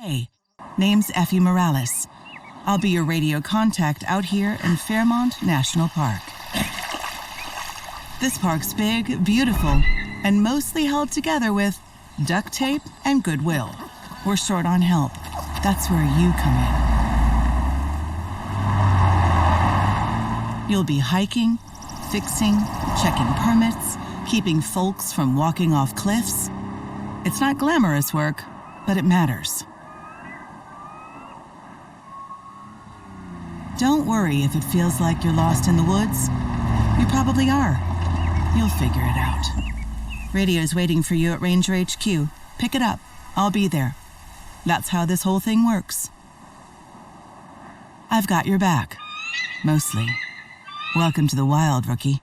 Hey, name's Effie Morales. I'll be your radio contact out here in Fairmont National Park. This park's big, beautiful, and mostly held together with duct tape and goodwill. We're short on help. That's where you come in. You'll be hiking, fixing, checking permits, keeping folks from walking off cliffs. It's not glamorous work, but it matters. Don't worry if it feels like you're lost in the woods. You probably are. You'll figure it out. Radio's waiting for you at Ranger HQ. Pick it up. I'll be there. That's how this whole thing works. I've got your back. Mostly. Welcome to the wild, rookie.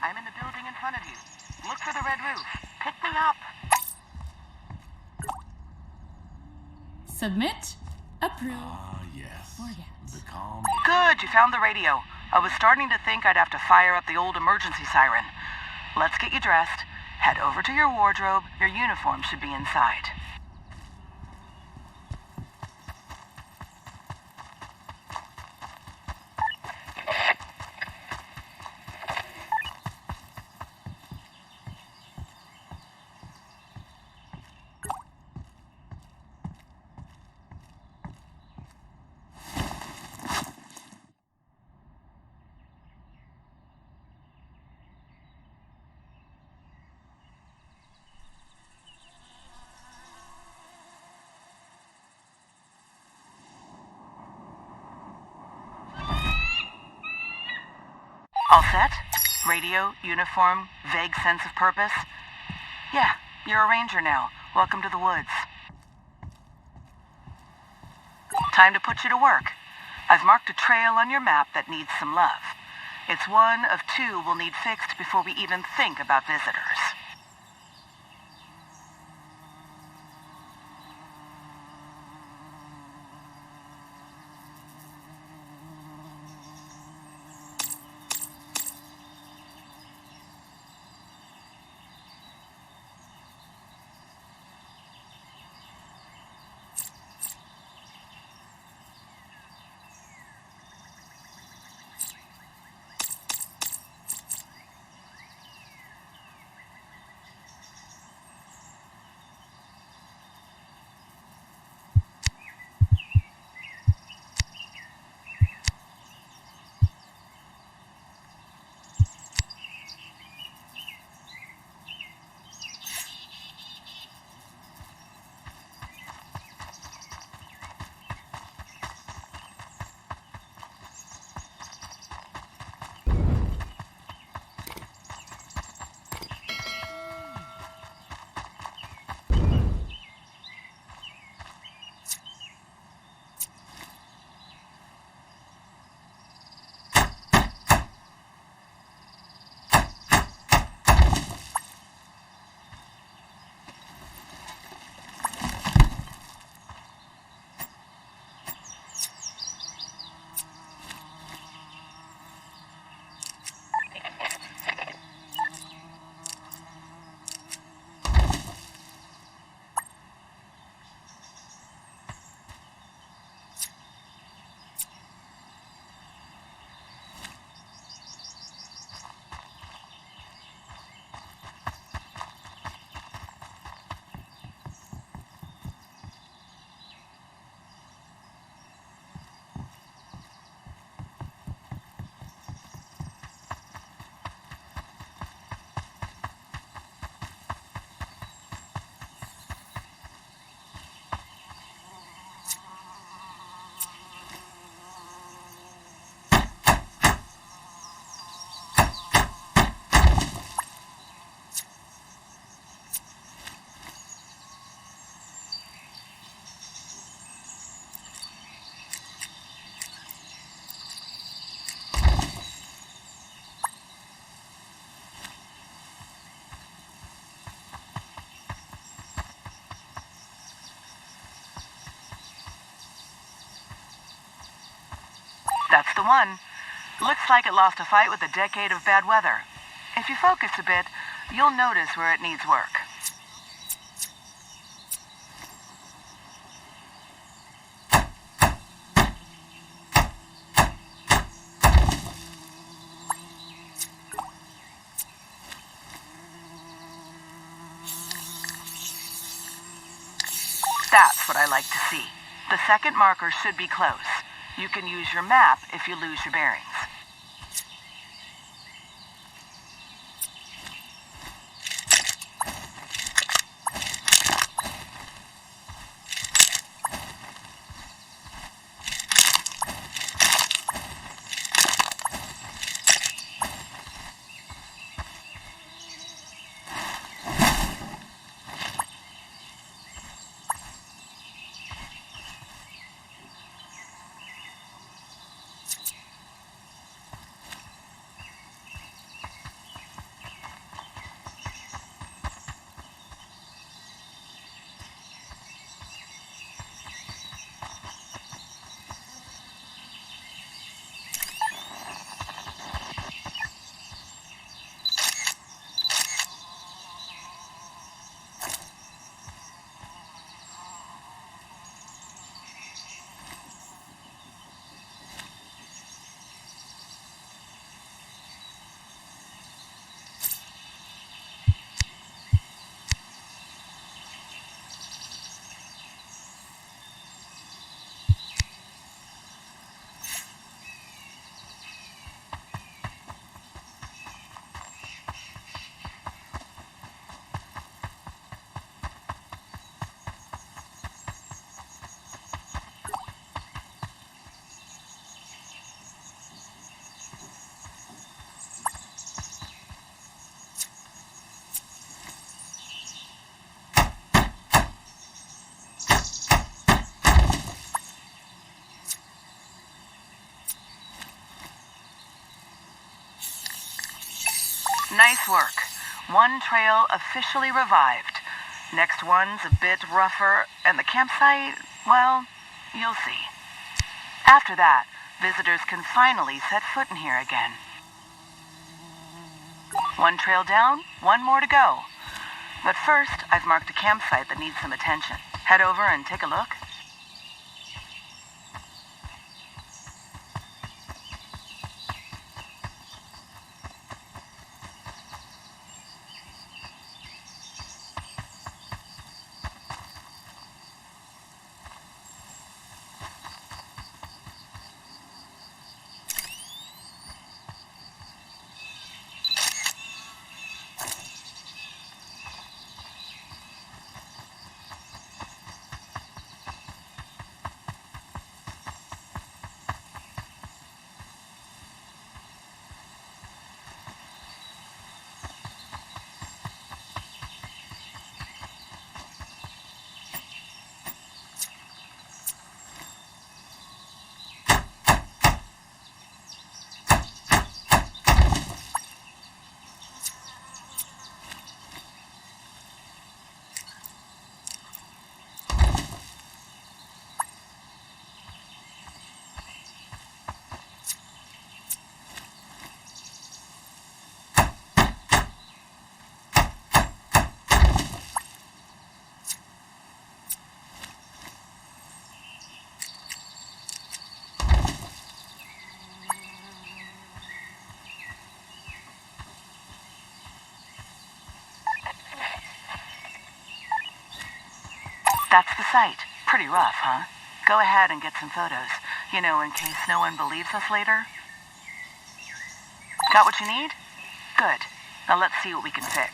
I'm in the building in front of you. Look for the red roof. Pick me up. Submit. Approve. Yes. Forget. The calm. Good, you found the radio. I was starting to think I'd have to fire up the old emergency siren. Let's get you dressed. Head over to your wardrobe. Your uniform should be inside. All set? Radio, uniform, vague sense of purpose? Yeah, you're a ranger now. Welcome to the woods. Time to put you to work. I've marked a trail on your map that needs some love. It's one of two we'll need fixed before we even think about visitors. That's the one. Looks like it lost a fight with a decade of bad weather. If you focus a bit, you'll notice where it needs work. That's what I like to see. The second marker should be close. You can use your map if you lose your bearings. Nice work. One trail officially revived. Next one's a bit rougher, and the campsite, well, you'll see. After that, visitors can finally set foot in here again. One trail down, one more to go. But first, I've marked a campsite that needs some attention. Head over and take a look. That's the site. Pretty rough, huh? Go ahead and get some photos. You know, in case no one believes us later. Got what you need? Good. Now let's see what we can fix.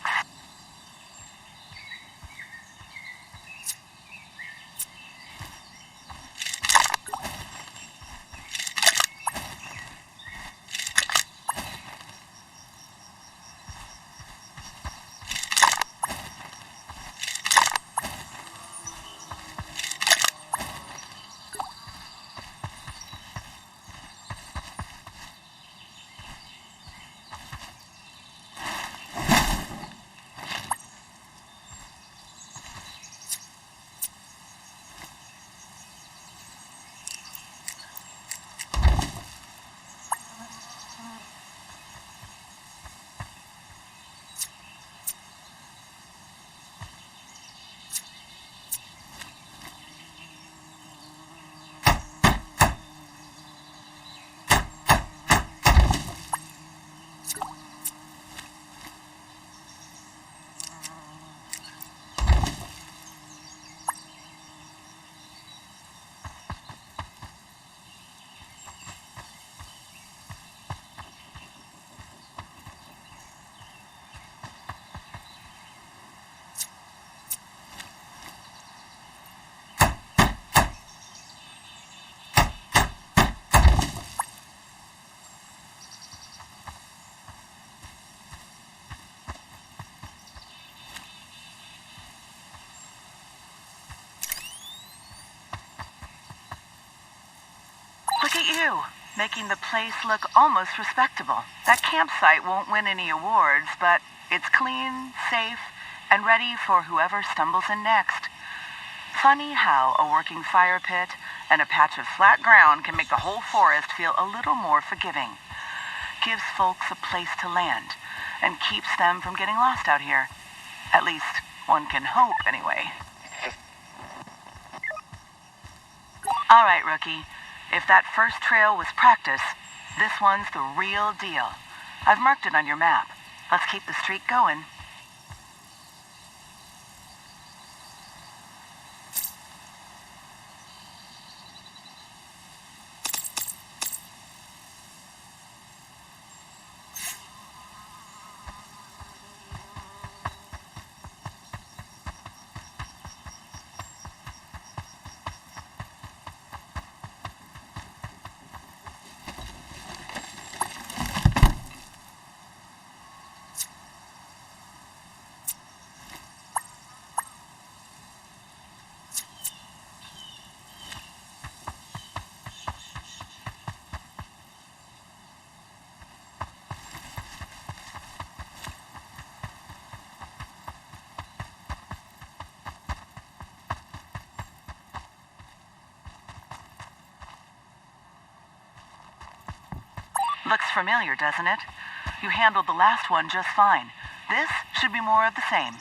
at you, making the place look almost respectable. That campsite won't win any awards, but it's clean, safe, and ready for whoever stumbles in next. Funny how a working fire pit and a patch of flat ground can make the whole forest feel a little more forgiving. Gives folks a place to land, and keeps them from getting lost out here. At least, one can hope, anyway. All right, rookie. If that first trail was practice, this one's the real deal. I've marked it on your map. Let's keep the streak going. Looks familiar, doesn't it? You handled the last one just fine. This should be more of the same.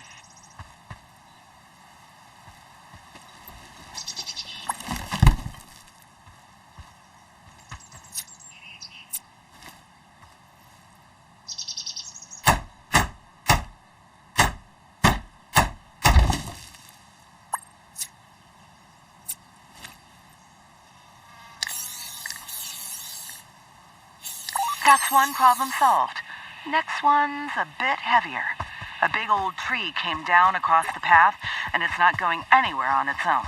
That's one problem solved. Next one's a bit heavier. A big old tree came down across the path, and it's not going anywhere on its own.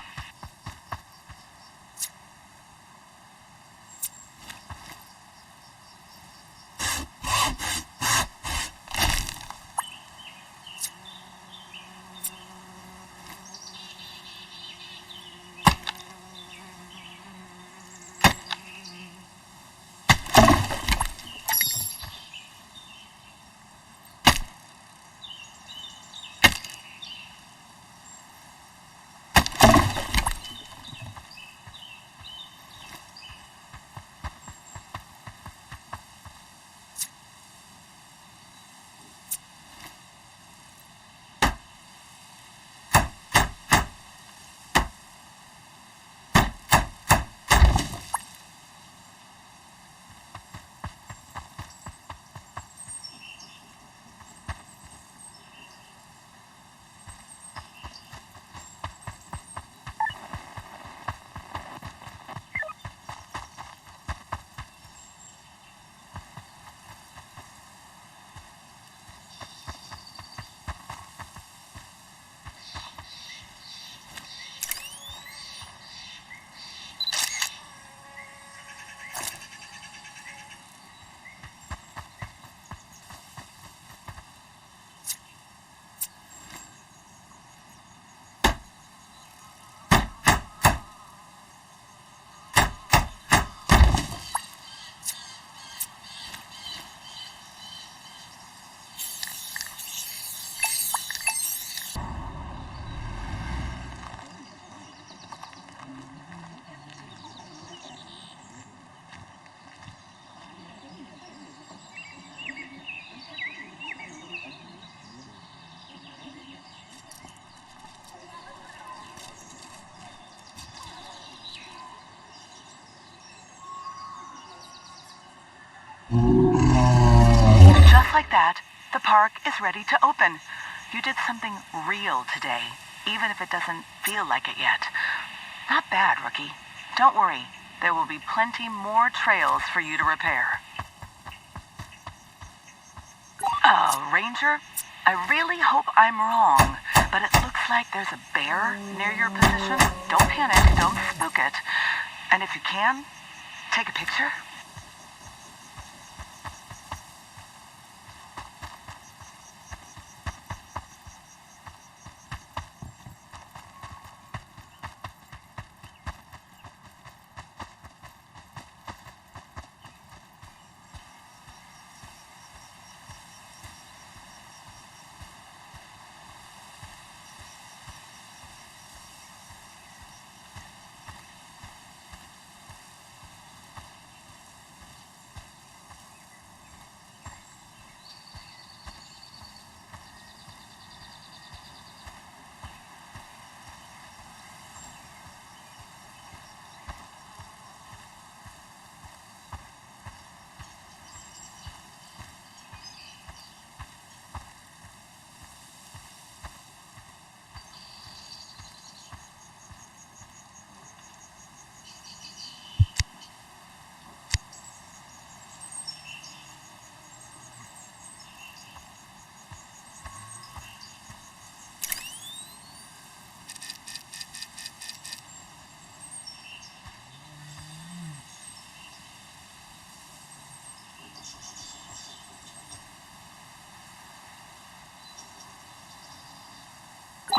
Just like that, the park is ready to open. You did something real today, even if it doesn't feel like it yet. Not bad, rookie. Don't worry, there will be plenty more trails for you to repair. Ranger, I really hope I'm wrong, but it looks like there's a bear near your position. Don't panic, don't spook it. And if you can, take a picture.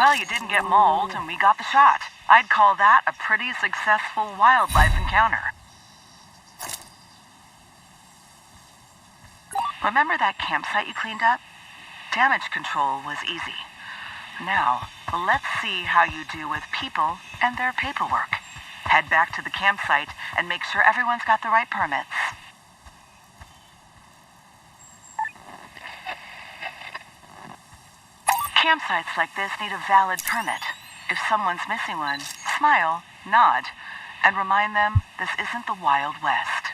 Well, you didn't get mauled, and we got the shot. I'd call that a pretty successful wildlife encounter. Remember that campsite you cleaned up? Damage control was easy. Now, let's see how you do with people and their paperwork. Head back to the campsite and make sure everyone's got the right permits. Campsites like this need a valid permit. If someone's missing one, smile, nod, and remind them this isn't the Wild West.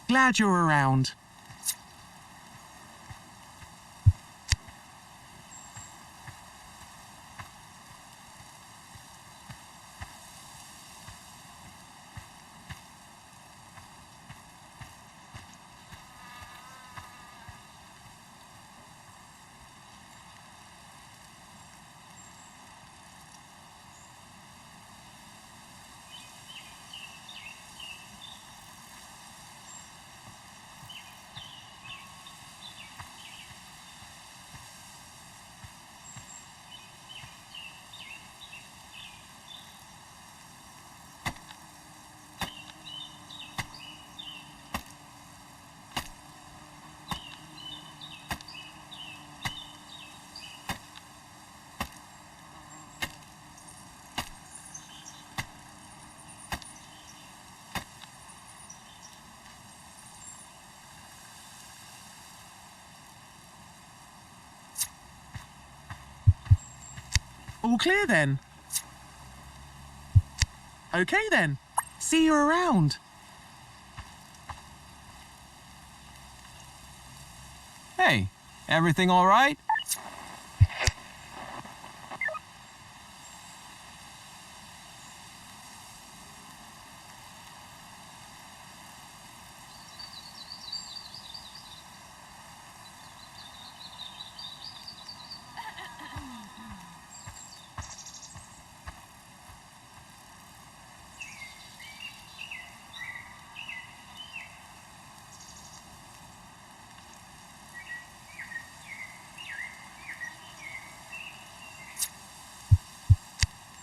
Glad you're around. All clear then? Okay then. See you around. Hey, everything all right?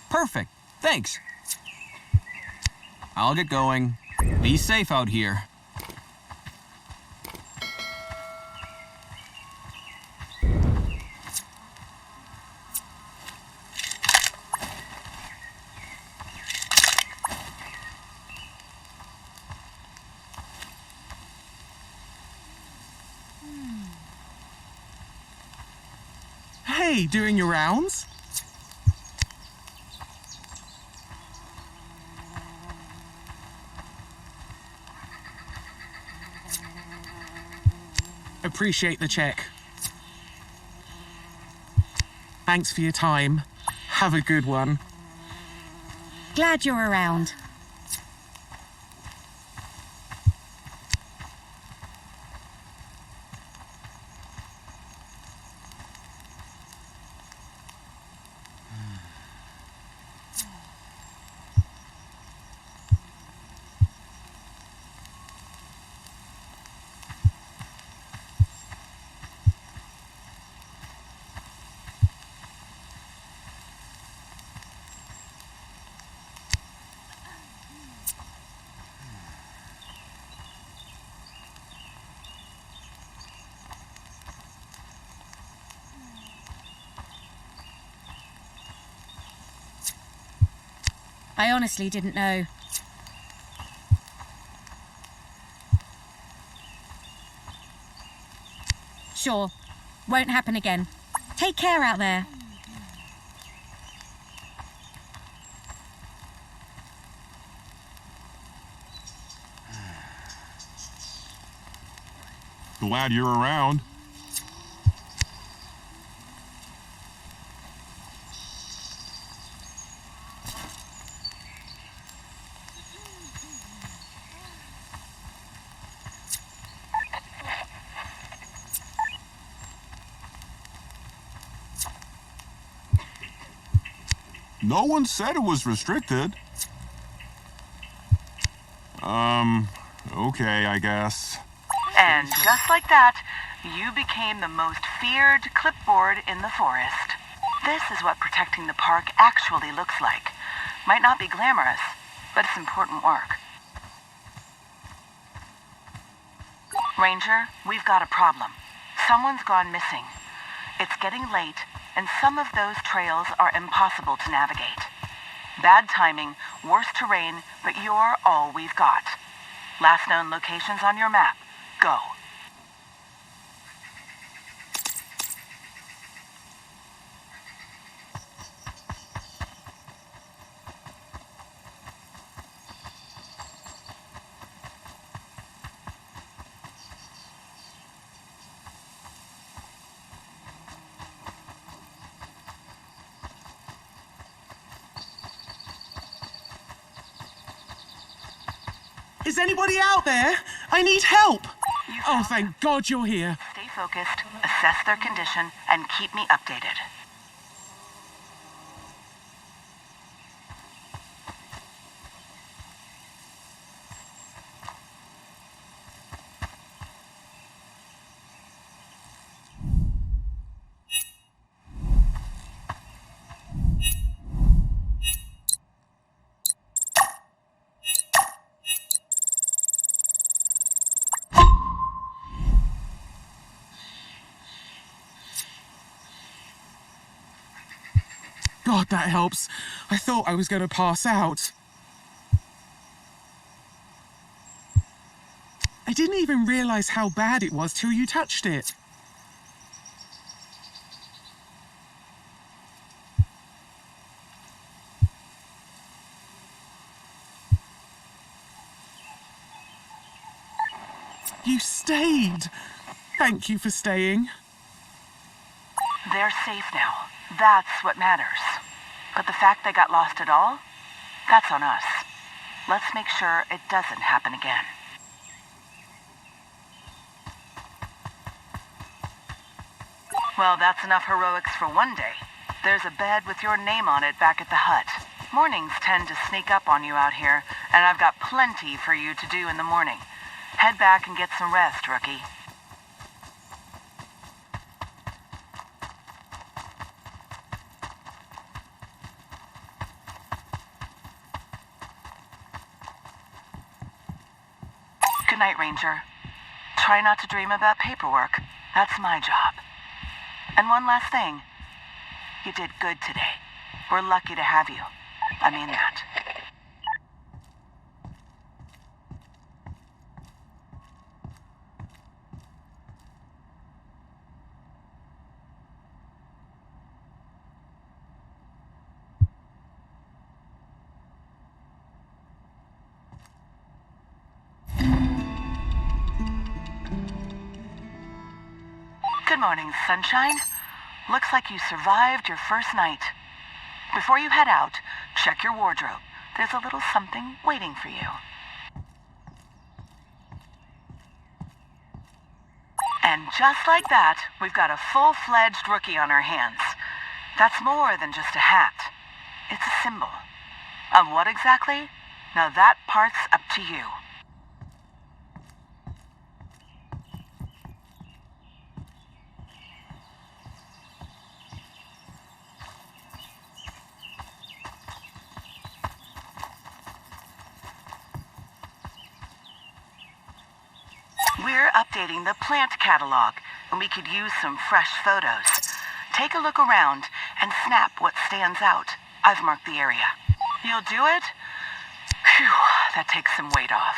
Perfect. Thanks. I'll get going. Be safe out here. Hey, doing your rounds? Appreciate the check. Thanks for your time. Have a good one. Glad you're around. I honestly didn't know. Sure, won't happen again. Take care out there. Glad you're around. No one said it was restricted. Okay, I guess. And just like that, you became the most feared clipboard in the forest. This is what protecting the park actually looks like. Might not be glamorous, but it's important work. Ranger, we've got a problem. Someone's gone missing. It's getting late, and some of those trails are impossible to navigate. Bad timing, worse terrain, but you're all we've got. Last known locations on your map. Go. Is anybody out there? I need help! Oh, thank God you're here. Stay focused, assess their condition, and keep me updated. God, that helps. I thought I was going to pass out. I didn't even realize how bad it was till you touched it. You stayed. Thank you for staying. They're safe now. That's what matters. But the fact they got lost at all, that's on us. Let's make sure it doesn't happen again. Well, that's enough heroics for one day. There's a bed with your name on it back at the hut. Mornings tend to sneak up on you out here, and I've got plenty for you to do in the morning. Head back and get some rest, rookie. Good night, Ranger. Try not to dream about paperwork. That's my job. And one last thing. You did good today. We're lucky to have you. I mean that. Good morning, sunshine. Looks like you survived your first night. Before you head out, check your wardrobe. There's a little something waiting for you. And just like that, we've got a full-fledged rookie on our hands. That's more than just a hat. It's a symbol. Of what exactly? Now that part's up to you. We're updating the plant catalog, and we could use some fresh photos. Take a look around and snap what stands out. I've marked the area. You'll do it? Phew, that takes some weight off.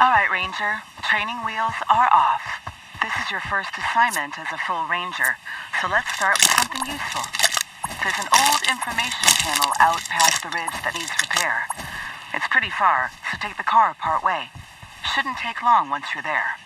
All right, Ranger. Training wheels are off. This is your first assignment as a full ranger, so let's start with something useful. There's an old information panel out past the ridge that needs repair. It's pretty far, so take the car part way. Shouldn't take long once you're there.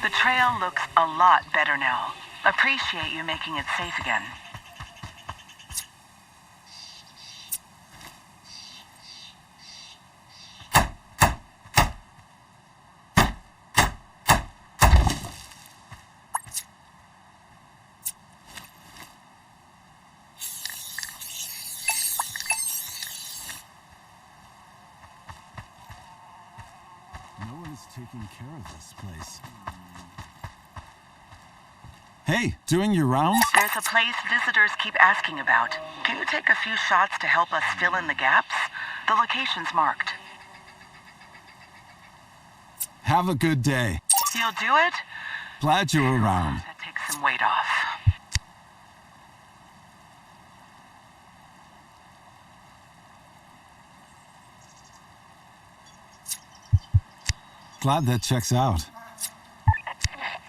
The trail looks a lot better now. Appreciate you making it safe again. No one is taking care of this place. Hey, doing your rounds? There's a place visitors keep asking about. Can you take a few shots to help us fill in the gaps? The location's marked. Have a good day. You'll do it? Glad you're around. That takes some weight off. Glad that checks out.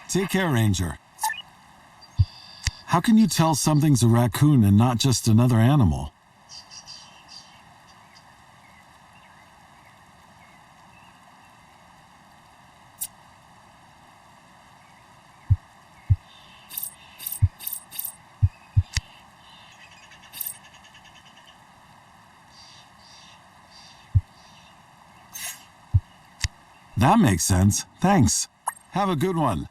Take care, Ranger. How can you tell something's a raccoon and not just another animal? That makes sense. Thanks. Have a good one.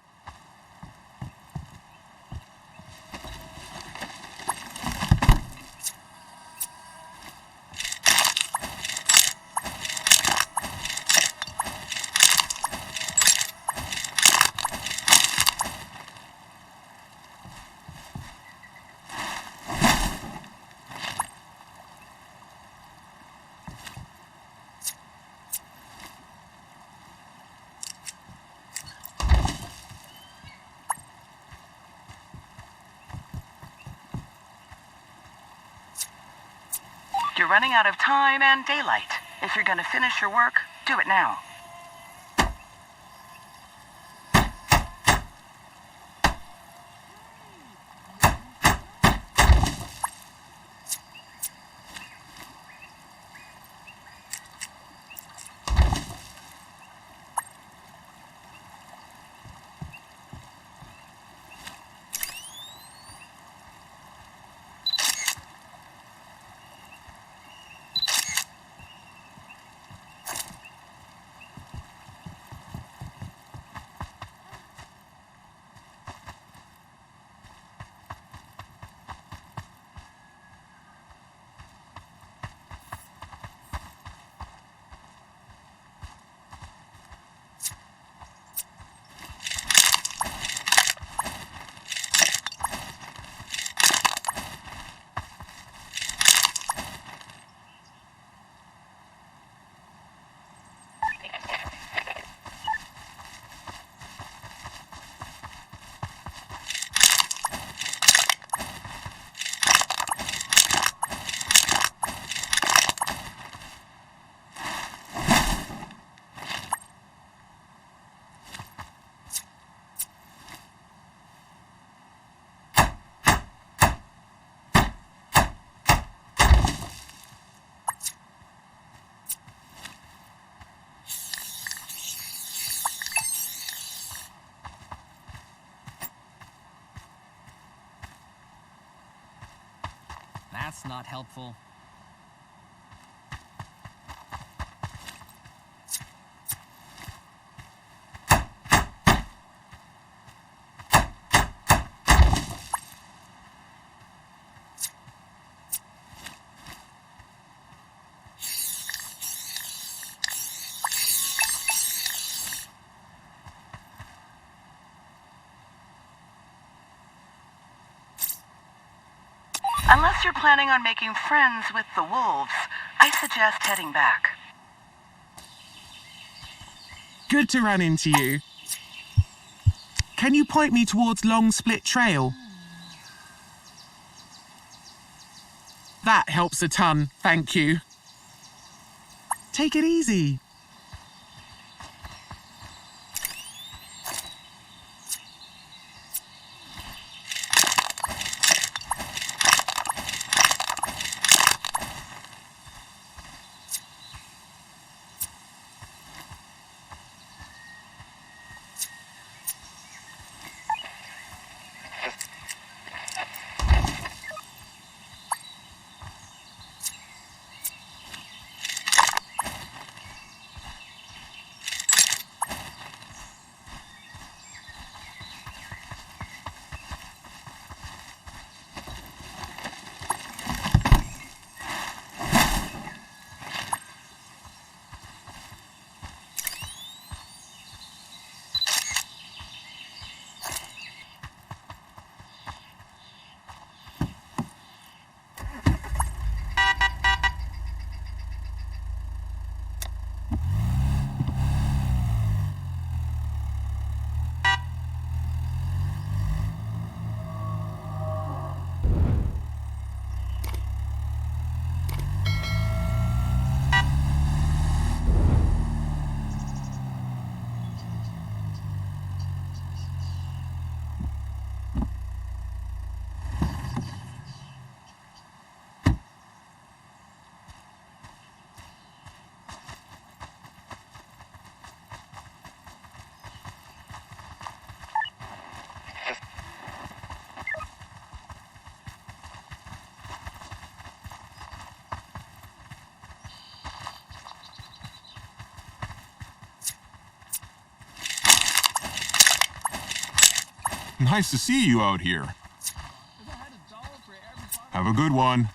You're running out of time and daylight. If you're gonna finish your work, do it now. That's not helpful. Unless you're planning on making friends with the wolves, I suggest heading back. Good to run into you. Can you point me towards Long Split Trail? That helps a ton, thank you. Take it easy. Nice to see you out here. Have a good one.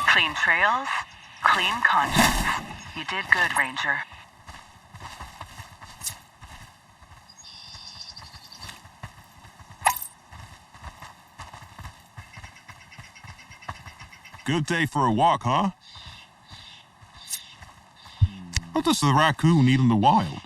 Clean trails, clean conscience. You did good, Ranger. Good day for a walk, huh? What does the raccoon eat in the wild?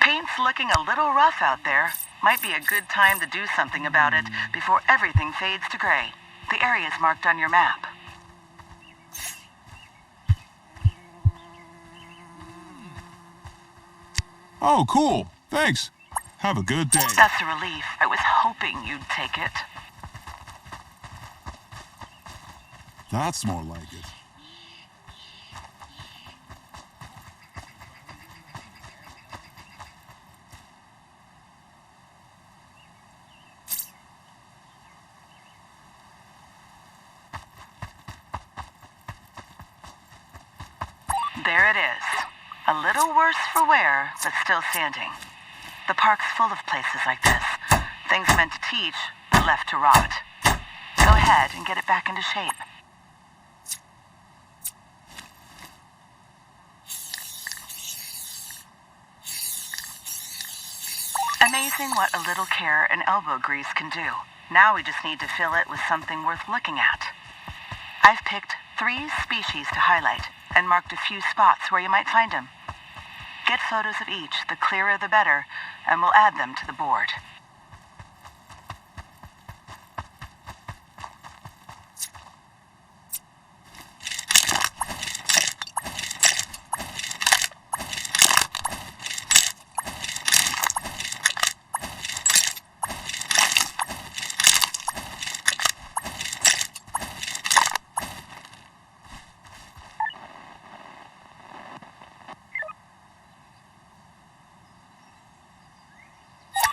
Paint's looking a little rough out there. Might be a good time to do something about it before everything fades to gray. The area is marked on your map. Oh, cool. Thanks. Have a good day. That's a relief. I was hoping you'd take it. That's more like it. There it is. A little worse for wear, but still standing. The park's full of places like this. Things meant to teach, but left to rot. Go ahead and get it back into shape. Amazing what a little care and elbow grease can do. Now we just need to fill it with something worth looking at. I've picked 3 species to highlight and marked a few spots where you might find them. Get photos of each, the clearer the better, and we'll add them to the board.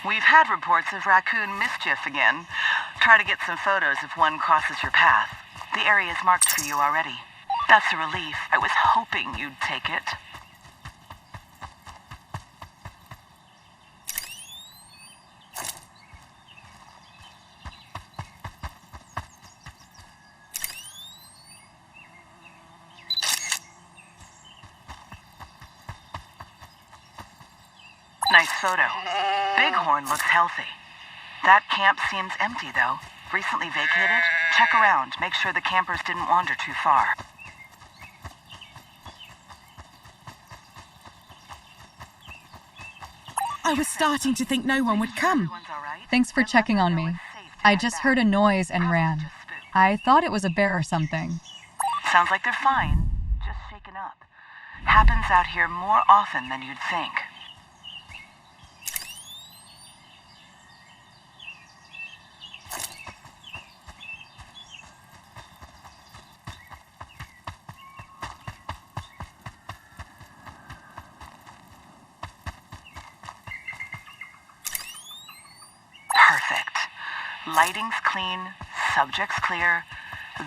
We've had reports of raccoon mischief again. Try to get some photos if one crosses your path. The area is marked for you already. That's a relief. I was hoping you'd take it. Nice photo. Bighorn looks healthy. That camp seems empty, though. Recently vacated? Check around. Make sure the campers didn't wander too far. I was starting to think no one would come. Everyone's all right? Thanks for checking on me. I just heard a noise and ran. I thought it was a bear or something. Sounds like they're fine. Just shaken up. Happens out here more often than you'd think. Perfect. Lighting's clean, subject's clear.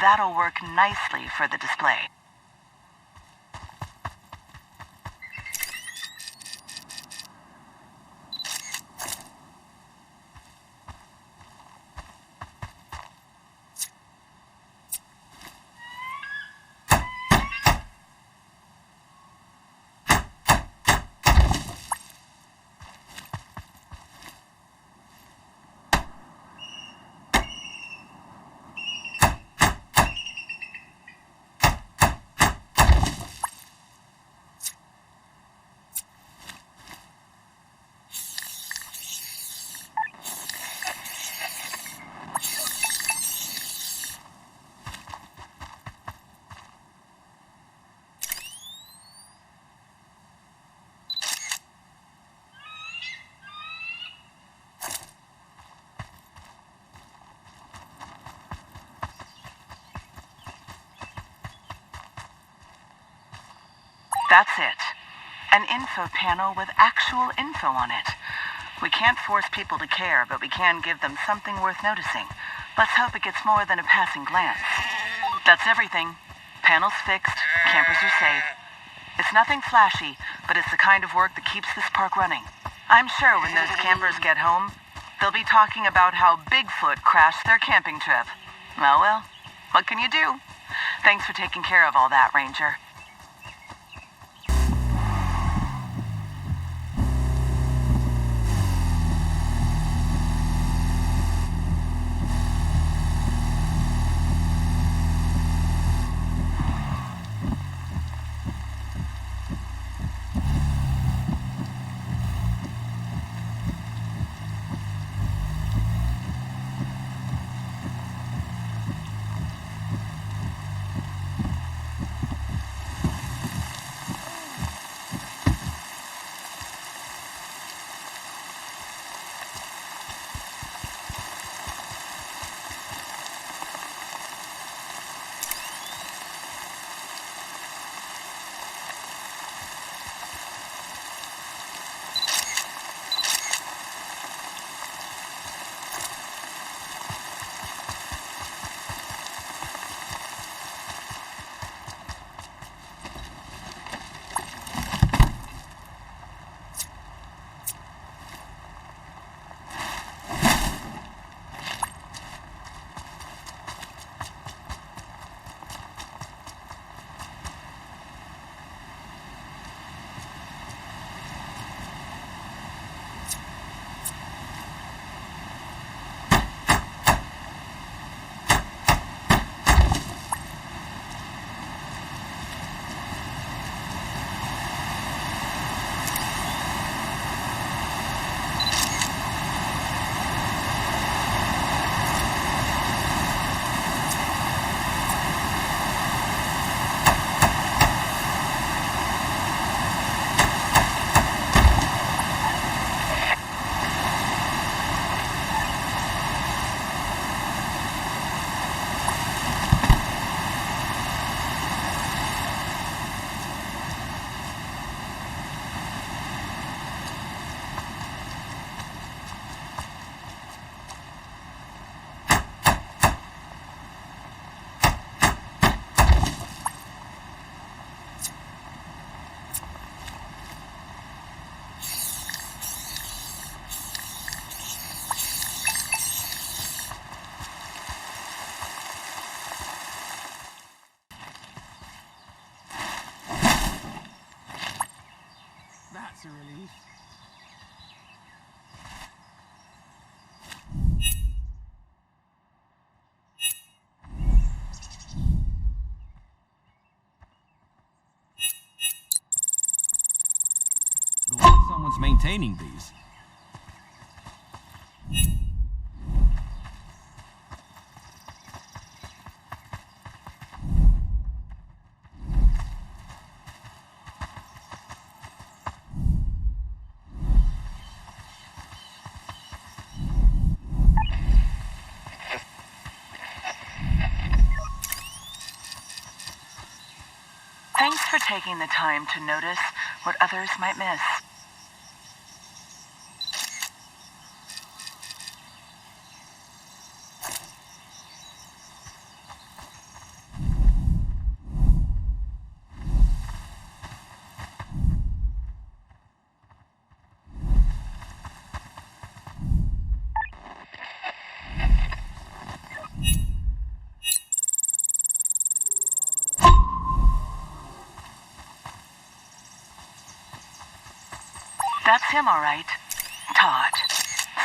That'll work nicely for the display. That's it. An info panel with actual info on it. We can't force people to care, but we can give them something worth noticing. Let's hope it gets more than a passing glance. That's everything. Panel's fixed, campers are safe. It's nothing flashy, but it's the kind of work that keeps this park running. I'm sure when those campers get home, they'll be talking about how Bigfoot crashed their camping trip. Well, what can you do? Thanks for taking care of all that, Ranger. That's a relief. Glad someone's maintaining these. Thanks for taking the time to notice what others might miss. That's him, all right. Todd.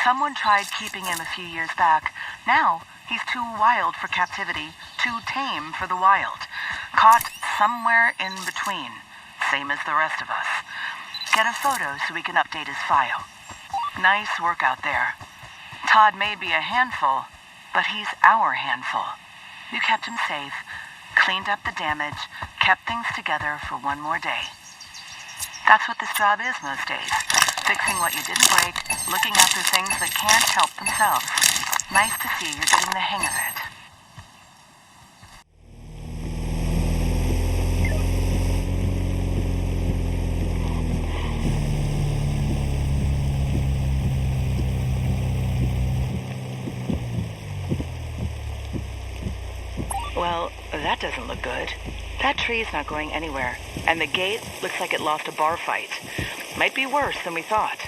Someone tried keeping him a few years back. Now, he's too wild for captivity, too tame for the wild. Caught somewhere in between, same as the rest of us. Get a photo so we can update his file. Nice work out there. Todd may be a handful, but he's our handful. You kept him safe, cleaned up the damage, kept things together for one more day. That's what this job is most days. Fixing what you didn't break, looking after things that can't help themselves. Nice to see you're getting the hang of it. Well, that doesn't look good. That tree's not going anywhere, and the gate looks like it lost a bar fight. Might be worse than we thought.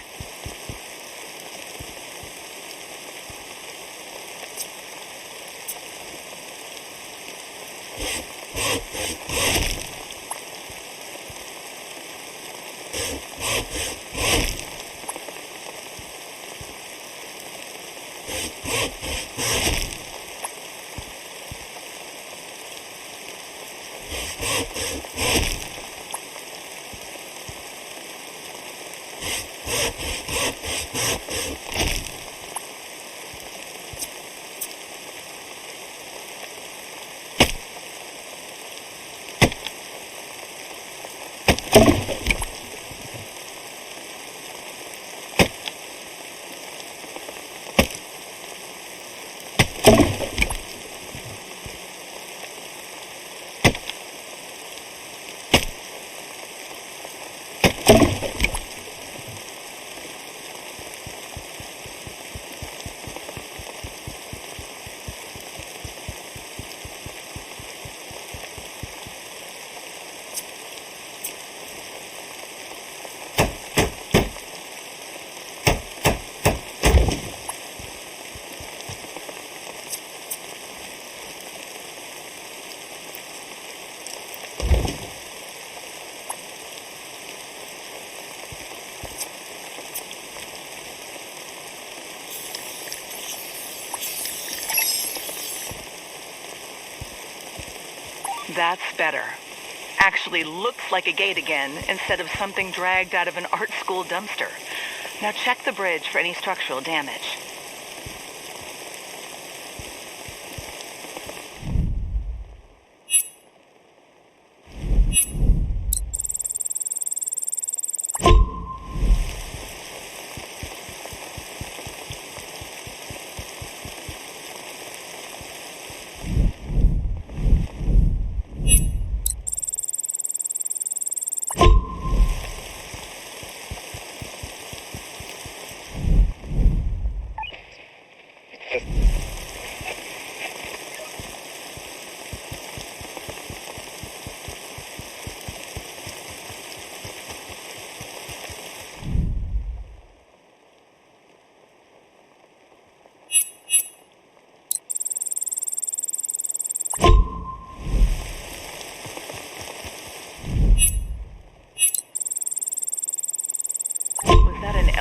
That's better. Actually looks like a gate again, instead of something dragged out of an art school dumpster. Now check the bridge for any structural damage.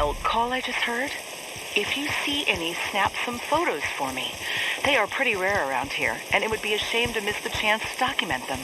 elk call I just heard? If you see any, snap some photos for me. They are pretty rare around here, and it would be a shame to miss the chance to document them.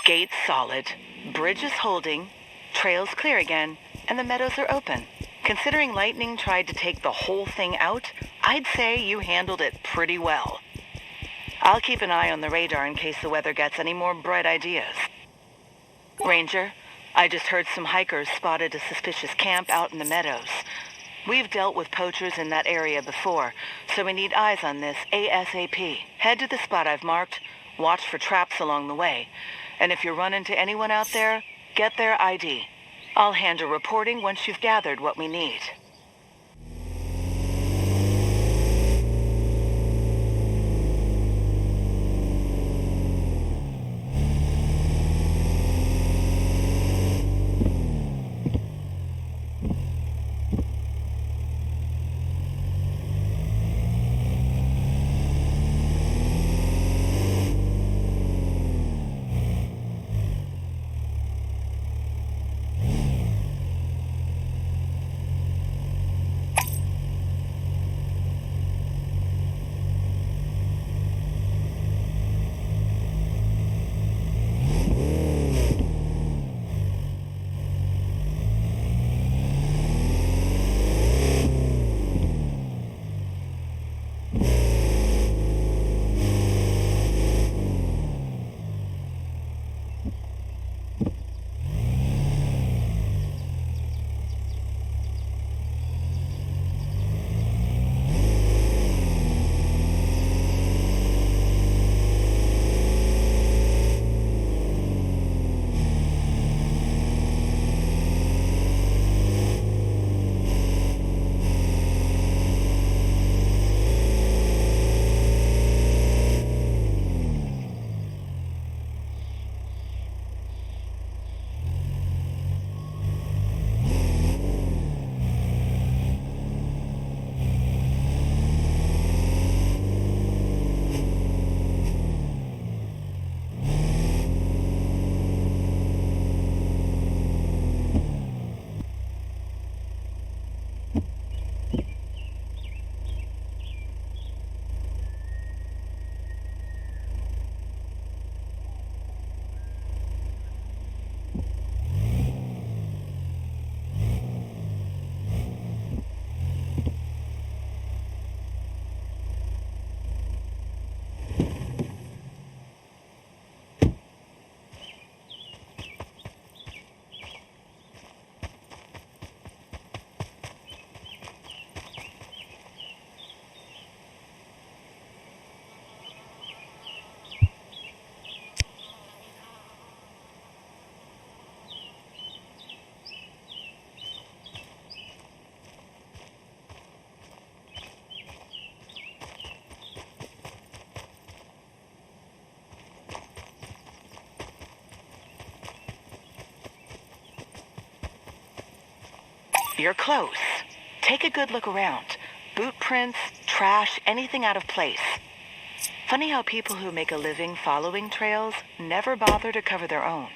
Gates solid, bridge is holding, trails clear again, and the meadows are open. Considering lightning tried to take the whole thing out, I'd say you handled it pretty well. I'll keep an eye on the radar in case the weather gets any more bright ideas. Ranger, I just heard some hikers spotted a suspicious camp out in the meadows. We've dealt with poachers in that area before, so we need eyes on this ASAP. Head to the spot I've marked, watch for traps along the way, and if you run into anyone out there, get their ID. I'll handle reporting once you've gathered what we need. You're close. Take a good look around. Boot prints, trash, anything out of place. Funny how people who make a living following trails never bother to cover their own.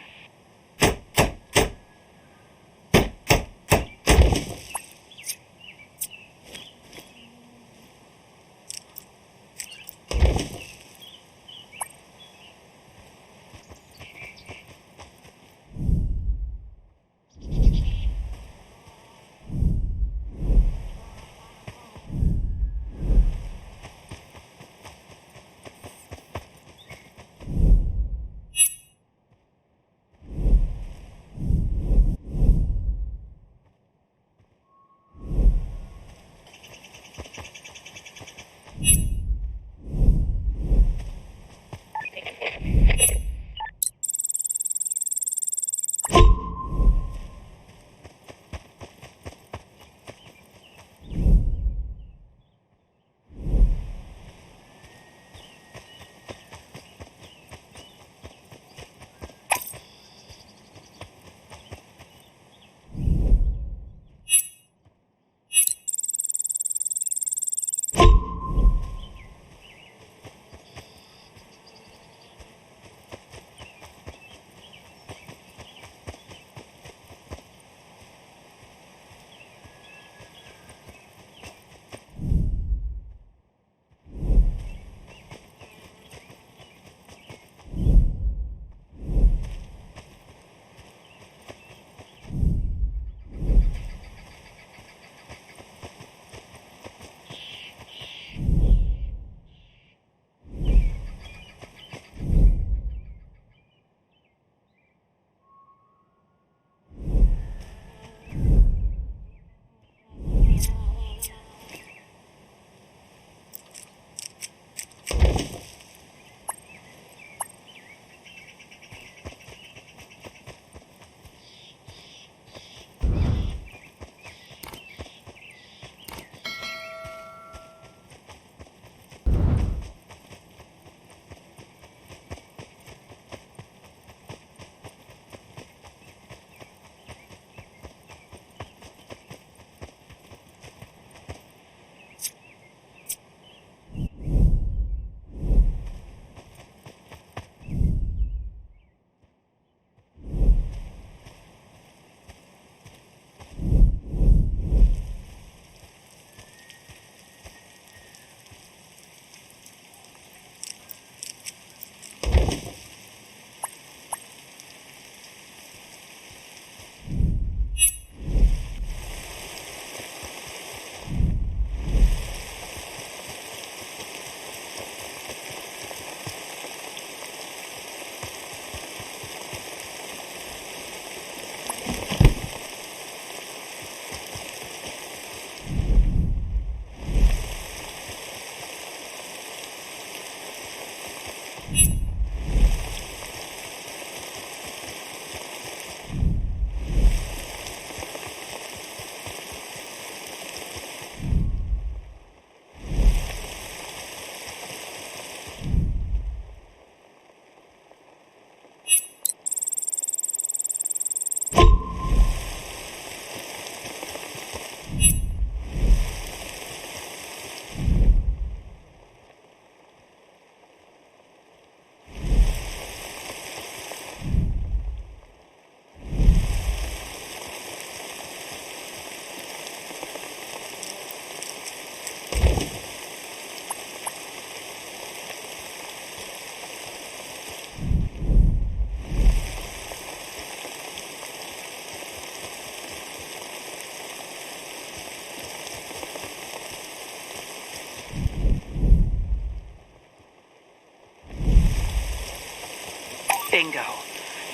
Bingo.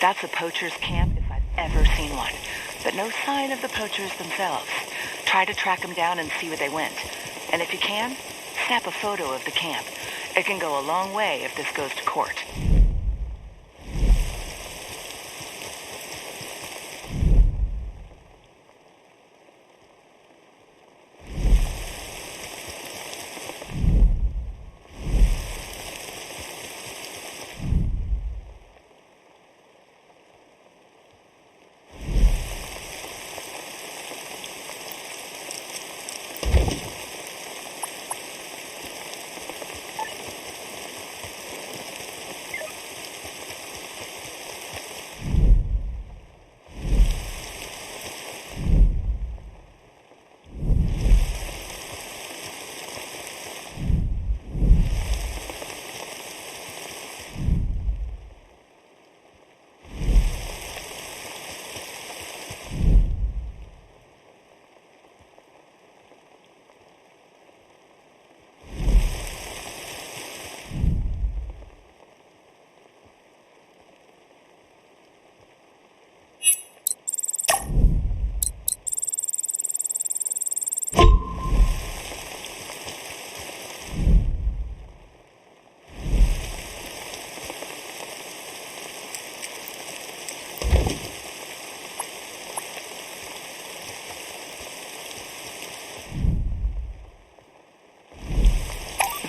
That's a poacher's camp if I've ever seen one. But no sign of the poachers themselves. Try to track them down and see where they went. And if you can, snap a photo of the camp. It can go a long way if this goes to court.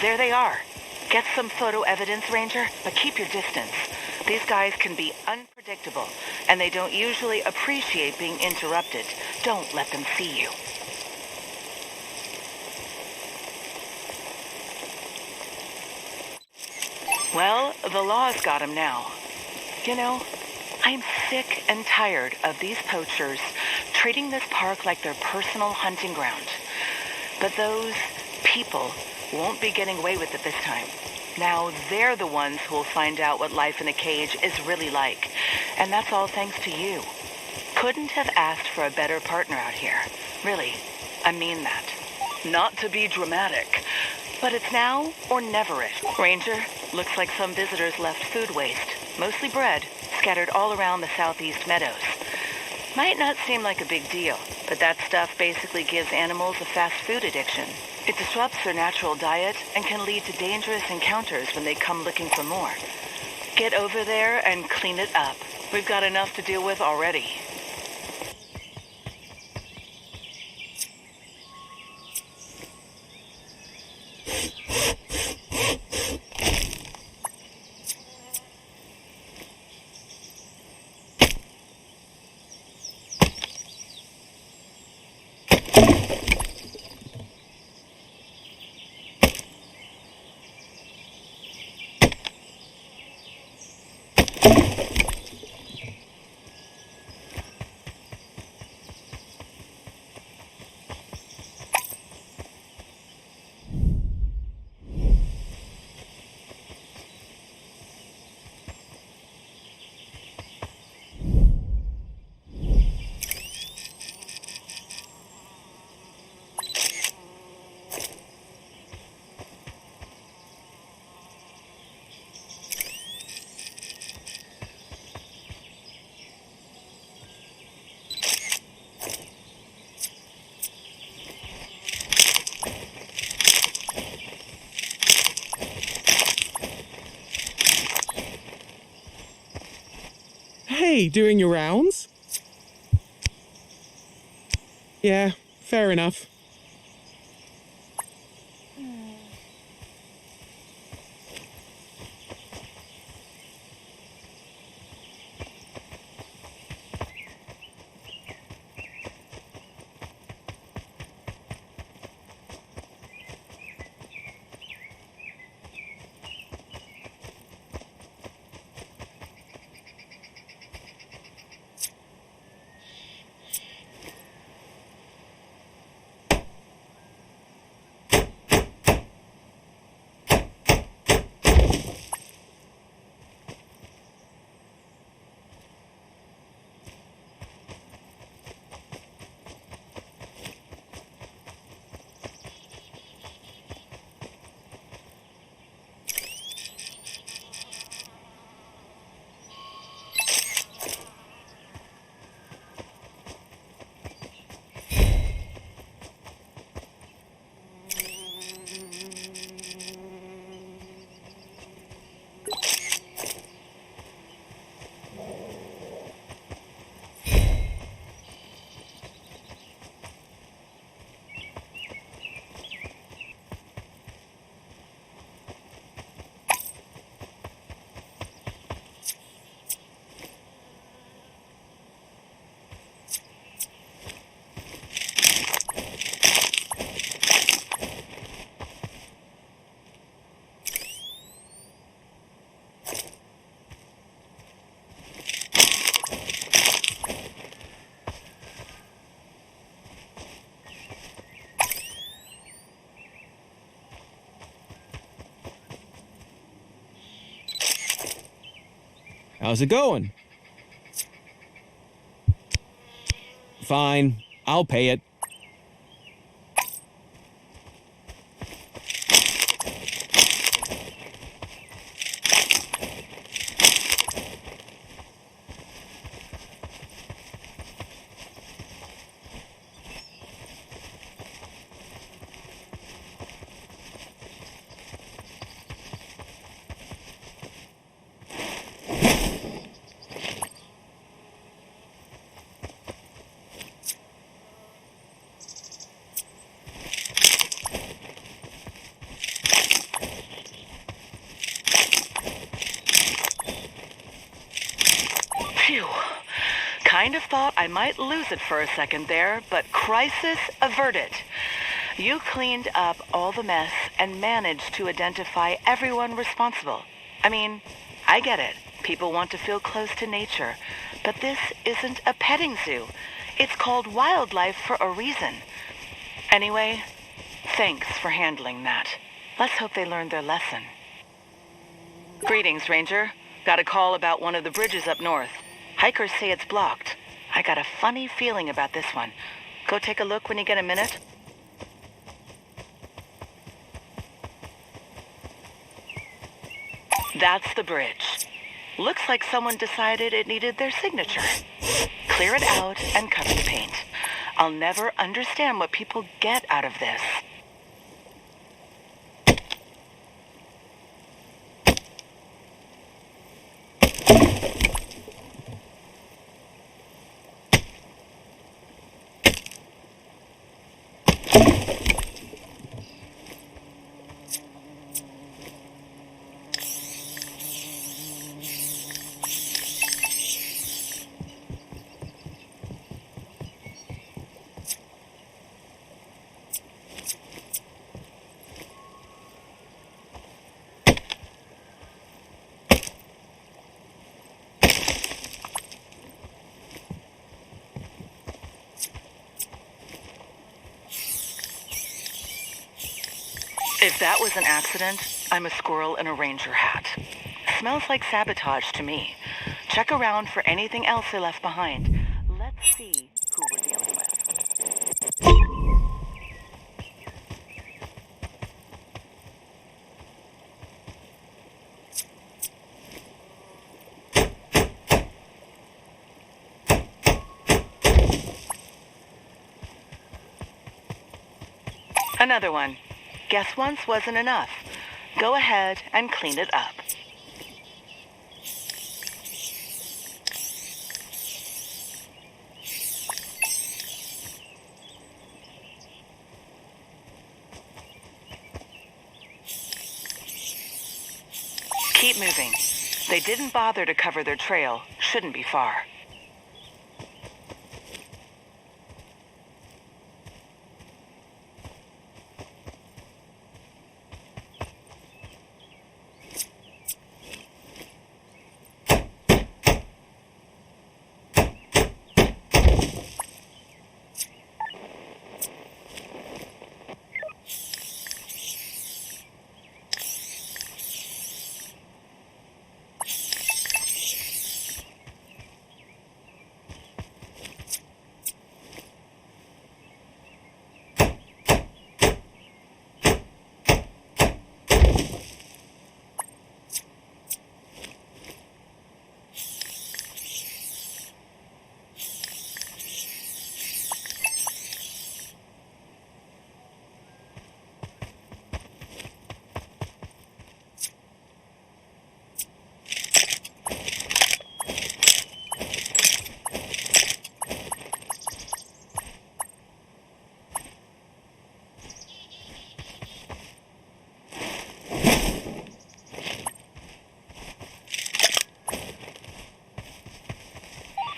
There they are. Get some photo evidence, Ranger, but keep your distance. These guys can be unpredictable, and they don't usually appreciate being interrupted. Don't let them see you. Well, the law's got him now. You know, I'm sick and tired of these poachers treating this park like their personal hunting ground. But those people won't be getting away with it this time. Now they're the ones who will find out what life in a cage is really like. And that's all thanks to you. Couldn't have asked for a better partner out here. Really, I mean that. Not to be dramatic, but it's now or never-ish. Ranger, looks like some visitors left food waste, mostly bread, scattered all around the southeast meadows. Might not seem like a big deal, but that stuff basically gives animals a fast food addiction. It disrupts their natural diet and can lead to dangerous encounters when they come looking for more. Get over there and clean it up. We've got enough to deal with already. Hey, doing your rounds? Yeah, fair enough. How's it going? Fine, I'll pay it. Phew. Kind of thought I might lose it for a second there, but crisis averted. You cleaned up all the mess and managed to identify everyone responsible. I mean, I get it. People want to feel close to nature. But this isn't a petting zoo. It's called wildlife for a reason. Anyway, thanks for handling that. Let's hope they learned their lesson. Greetings, Ranger. Got a call about one of the bridges up north. Hikers say it's blocked. I got a funny feeling about this one. Go take a look when you get a minute. That's the bridge. Looks like someone decided it needed their signature. Clear it out and cover the paint. I'll never understand what people get out of this. If that was an accident, I'm a squirrel in a ranger hat. Smells like sabotage to me. Check around for anything else I left behind. Let's see who we're dealing with. Another one. Guess once wasn't enough. Go ahead and clean it up. Keep moving. They didn't bother to cover their trail. Shouldn't be far.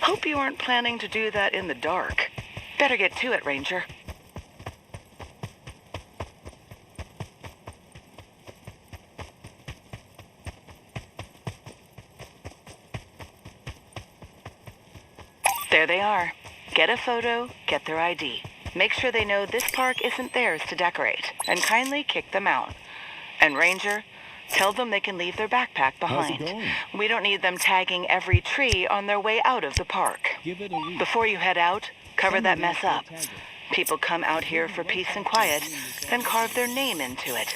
Hope you aren't planning to do that in the dark. Better get to it, Ranger. There they are. Get a photo, get their ID. Make sure they know this park isn't theirs to decorate, and kindly kick them out. And Ranger, Tell them they can leave their backpack behind. We don't need them tagging every tree on their way out of the park. Before you head out, cover that mess up. People come out here for peace and quiet, then carve their name into it.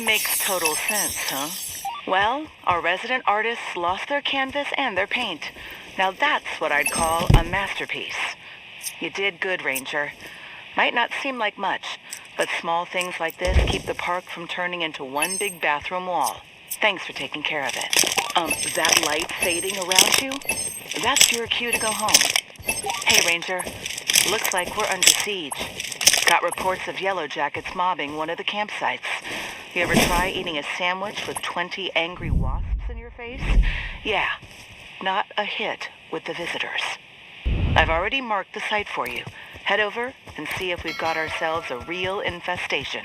Makes total sense, huh? Well, our resident artists lost their canvas and their paint. Now that's what I'd call a masterpiece. You did good, Ranger. Might not seem like much, but small things like this keep the park from turning into one big bathroom wall. Thanks for taking care of it. That light fading around you? That's your cue to go home. Hey, Ranger. Looks like we're under siege. Got reports of yellow jackets mobbing one of the campsites. You ever try eating a sandwich with 20 angry wasps in your face? Yeah, not a hit with the visitors. I've already marked the site for you. Head over and see if we've got ourselves a real infestation.